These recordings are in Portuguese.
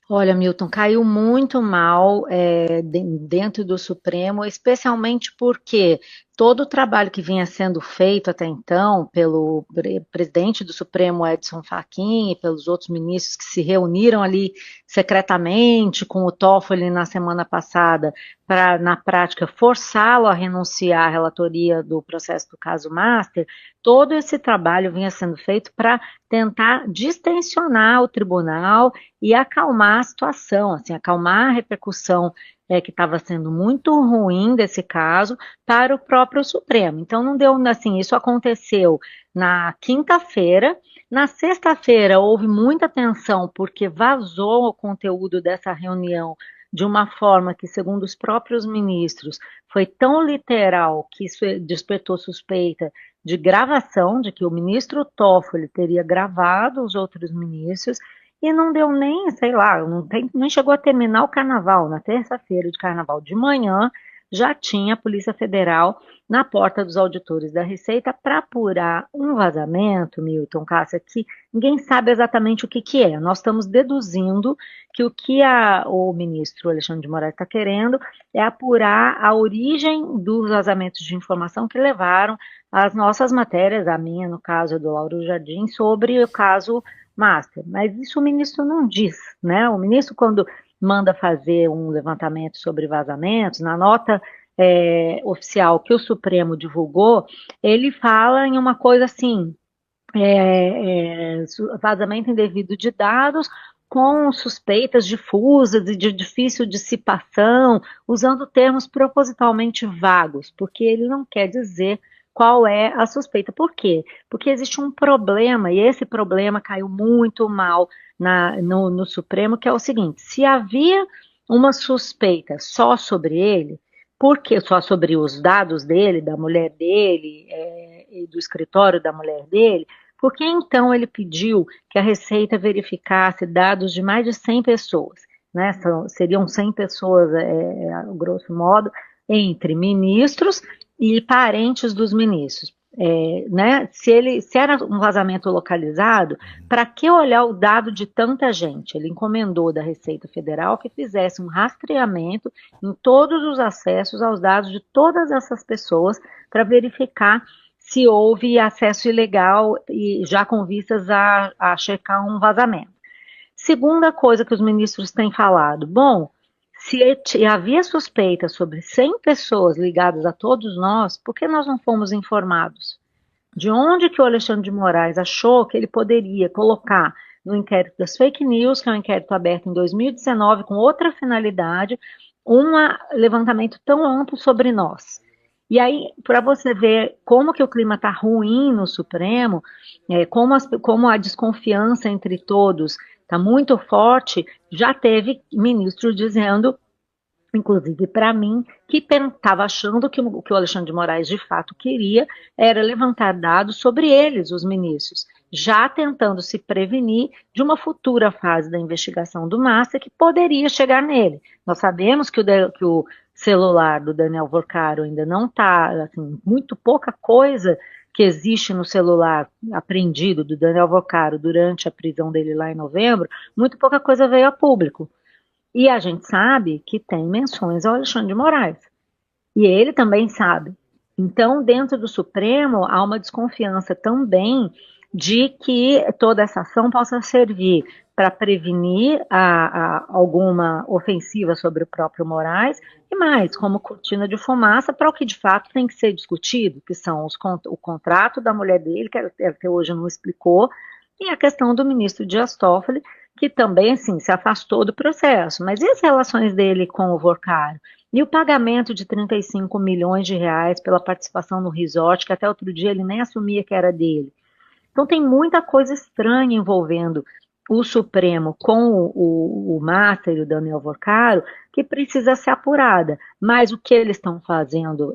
Olha, Milton, caiu muito mal dentro do Supremo, especialmente porque todo o trabalho que vinha sendo feito até então pelo presidente do Supremo, Edson Fachin, e pelos outros ministros que se reuniram ali secretamente com o Toffoli na semana passada, para, na prática, forçá-lo a renunciar à relatoria do processo do caso Master, todo esse trabalho vinha sendo feito para tentar distensionar o tribunal e acalmar a situação, assim, acalmar a repercussão que estava sendo muito ruim desse caso para o próprio Supremo. Então não deu assim, isso aconteceu na quinta-feira. Na sexta-feira houve muita tensão porque vazou o conteúdo dessa reunião de uma forma que, segundo os próprios ministros, foi tão literal que isso despertou suspeita de gravação, de que o ministro Toffoli teria gravado os outros ministros, e não deu nem, sei lá, nem chegou a terminar o carnaval. Na terça-feira de carnaval de manhã, já tinha a Polícia Federal na porta dos auditores da Receita para apurar um vazamento, Milton Cássia, que ninguém sabe exatamente o que, que é. Nós estamos deduzindo que o que o ministro Alexandre de Moraes está querendo é apurar a origem dos vazamentos de informação que levaram as nossas matérias, a minha, no caso do Lauro Jardim, sobre o caso Master. Mas isso o ministro não diz, né? O ministro, quando manda fazer um levantamento sobre vazamentos, na nota oficial que o Supremo divulgou, ele fala em uma coisa assim, vazamento indevido de dados com suspeitas difusas e de difícil dissipação, usando termos propositalmente vagos, porque ele não quer dizer qual é a suspeita. Por quê? Porque existe um problema, e esse problema caiu muito mal no Supremo, que é o seguinte: se havia uma suspeita só sobre ele, porque só sobre os dados dele, da mulher dele, e do escritório da mulher dele, por que então ele pediu que a Receita verificasse dados de mais de 100 pessoas? Né? Seriam 100 pessoas, grosso modo, entre ministros e parentes dos ministros. Né? Se era um vazamento localizado, para que olhar o dado de tanta gente? Ele encomendou da Receita Federal que fizesse um rastreamento em todos os acessos aos dados de todas essas pessoas para verificar se houve acesso ilegal e já com vistas a checar um vazamento. Segunda coisa que os ministros têm falado, bom, se havia suspeita sobre 100 pessoas ligadas a todos nós, por que nós não fomos informados? De onde que o Alexandre de Moraes achou que ele poderia colocar no inquérito das fake news, que é um inquérito aberto em 2019 com outra finalidade, um levantamento tão amplo sobre nós? E aí, para você ver como que o clima está ruim no Supremo, como a desconfiança entre todos está muito forte, já teve ministro dizendo, inclusive para mim, que estava achando que o Alexandre de Moraes de fato queria era levantar dados sobre eles, os ministros, já tentando se prevenir de uma futura fase da investigação do Massa que poderia chegar nele. Nós sabemos que o celular do Daniel Vorcaro ainda não está, assim, muito pouca coisa que existe no celular apreendido do Daniel Vorcaro durante a prisão dele lá em novembro, muito pouca coisa veio a público. E a gente sabe que tem menções ao Alexandre de Moraes. E ele também sabe. Então, dentro do Supremo, há uma desconfiança também de que toda essa ação possa servir para prevenir alguma ofensiva sobre o próprio Moraes e mais, como cortina de fumaça para o que de fato tem que ser discutido, que são o contrato da mulher dele, que até hoje não explicou, e a questão do ministro Dias Toffoli, que também, assim, se afastou do processo. Mas e as relações dele com o Vorcaro? E o pagamento de 35 milhões de reais pela participação no resort, que até outro dia ele nem assumia que era dele. Então tem muita coisa estranha envolvendo o Supremo com o Master e o Daniel Vorcaro que precisa ser apurada. Mas o que eles estão fazendo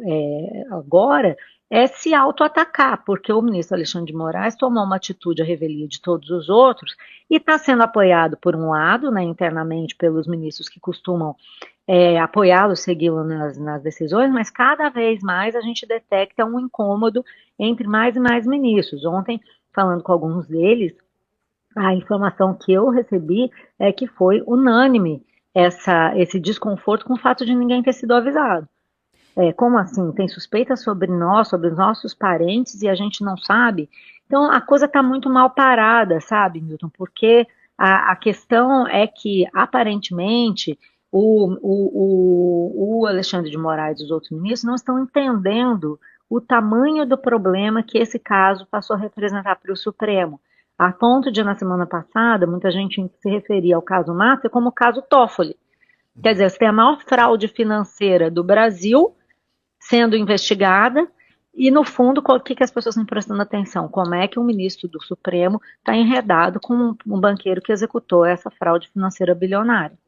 agora é se auto-atacar, porque o ministro Alexandre de Moraes tomou uma atitude à revelia de todos os outros e está sendo apoiado, por um lado, né, internamente pelos ministros que costumam apoiá-lo, segui-lo nas decisões, mas cada vez mais a gente detecta um incômodo entre mais e mais ministros. Ontem, falando com alguns deles, A informação que eu recebi é que foi unânime esse desconforto com o fato de ninguém ter sido avisado. Como assim? Tem suspeita sobre nós, sobre os nossos parentes e a gente não sabe? Então a coisa está muito mal parada, sabe, Milton? Porque a questão é que, aparentemente, o Alexandre de Moraes e os outros ministros não estão entendendo o tamanho do problema que esse caso passou a representar para o Supremo. A ponto de, na semana passada, muita gente se referia ao caso Mafia como o caso Toffoli. Quer dizer, você tem a maior fraude financeira do Brasil sendo investigada, e no fundo, o que as pessoas estão prestando atenção? Como é que o ministro do Supremo está enredado com um banqueiro que executou essa fraude financeira bilionária?